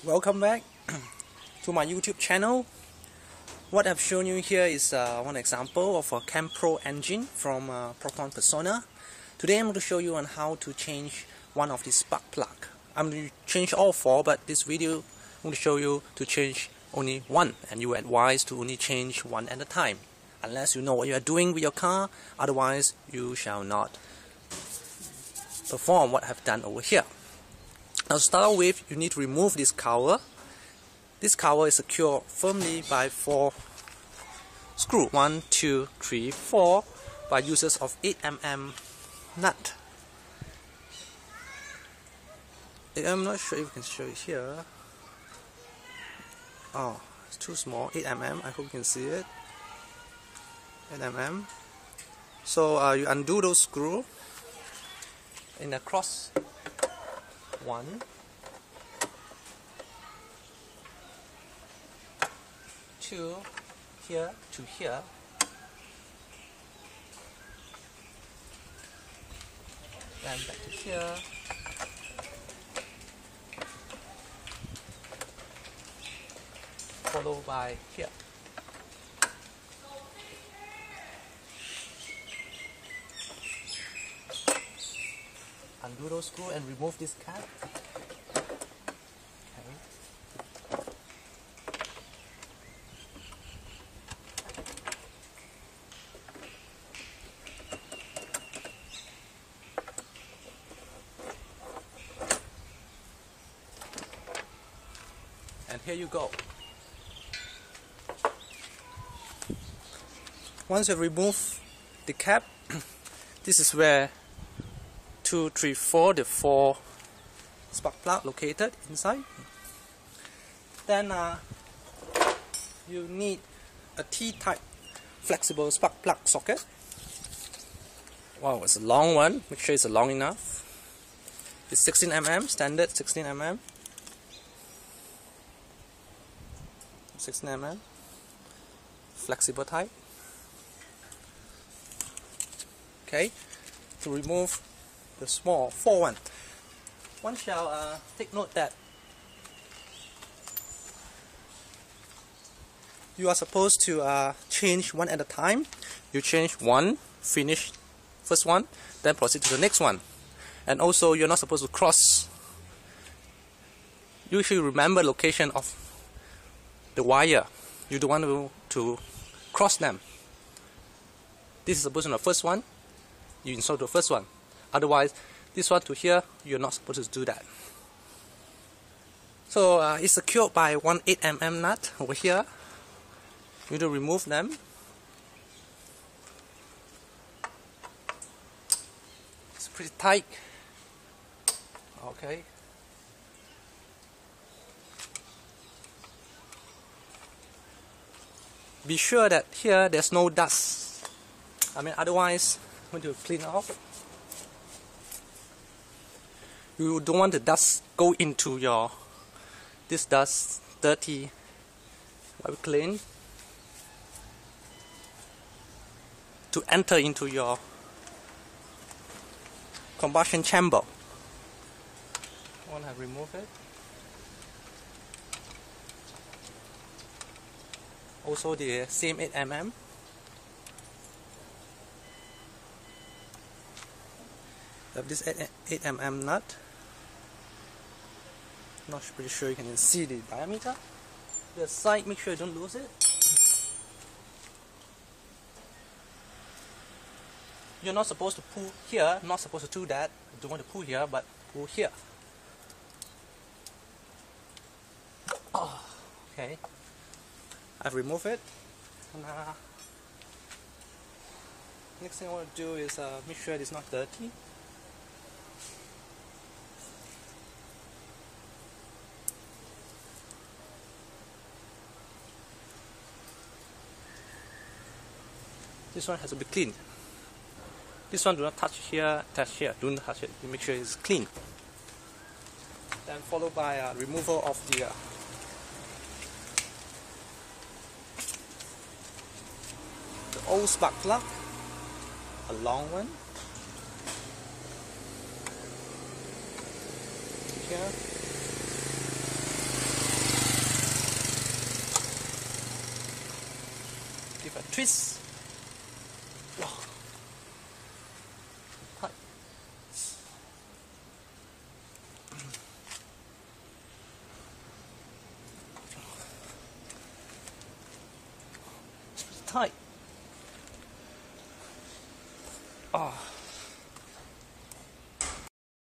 Welcome back to my YouTube channel. What I've shown you here is one example of a Campro engine from Proton Persona. Today I'm going to show you on how to change one of the spark plug. I'm going to change all four, but this video I'm going to show you to change only one, and you are advised to only change one at a time unless you know what you are doing with your car. Otherwise you shall not perform what I've done over here. Now, to start with, you need to remove this cover. This cover is secured firmly by 4 screws. 1, 2, 3, 4 by uses of 8mm nut. I'm not sure if you can show it here. Oh, it's too small. 8mm. I hope you can see it. 8mm. So you undo those screws in a cross. 1, 2, here to here, then back to here, followed by here. Undo those screws and remove this cap. Okay. And here you go. Once you remove the cap, this is where 2, 3, 4, the 4 spark plug located inside. Then you need a T-type flexible spark plug socket. Wow, it's a long one. Make sure it's long enough. It's 16mm, standard 16mm. 16mm, flexible type. Okay, to remove the small 4 one. One shall take note that you are supposed to change one at a time. You change one, finish first one, then proceed to the next one. And also you're not supposed to cross. You should remember location of the wire. You don't want to cross them. This is supposed to be the first one. You install the first one. Otherwise, this one to here, you're not supposed to do that. So it's secured by one 8mm nut over here. You need to remove them. It's pretty tight. Okay. Be sure that here there's no dust. Otherwise, I'm going to clean off. You don't want the dust go into this dust, dirty, wipe clean, to enter into your combustion chamber. I want to remove it. Also the same 8mm. Have this 8mm nut. Not pretty sure you can see the diameter. The side, make sure you don't lose it. You're not supposed to pull here, not supposed to do that. You don't want to pull here, but pull here. Oh, okay. I've removed it. And, next thing I want to do is make sure it's not dirty. This one has to be clean. This one do not touch here, touch here. Do not touch it. Make sure it's clean. Then followed by removal of the old spark plug, a long one. Here. Give a twist. Oh. Tight. It's pretty tight. Oh.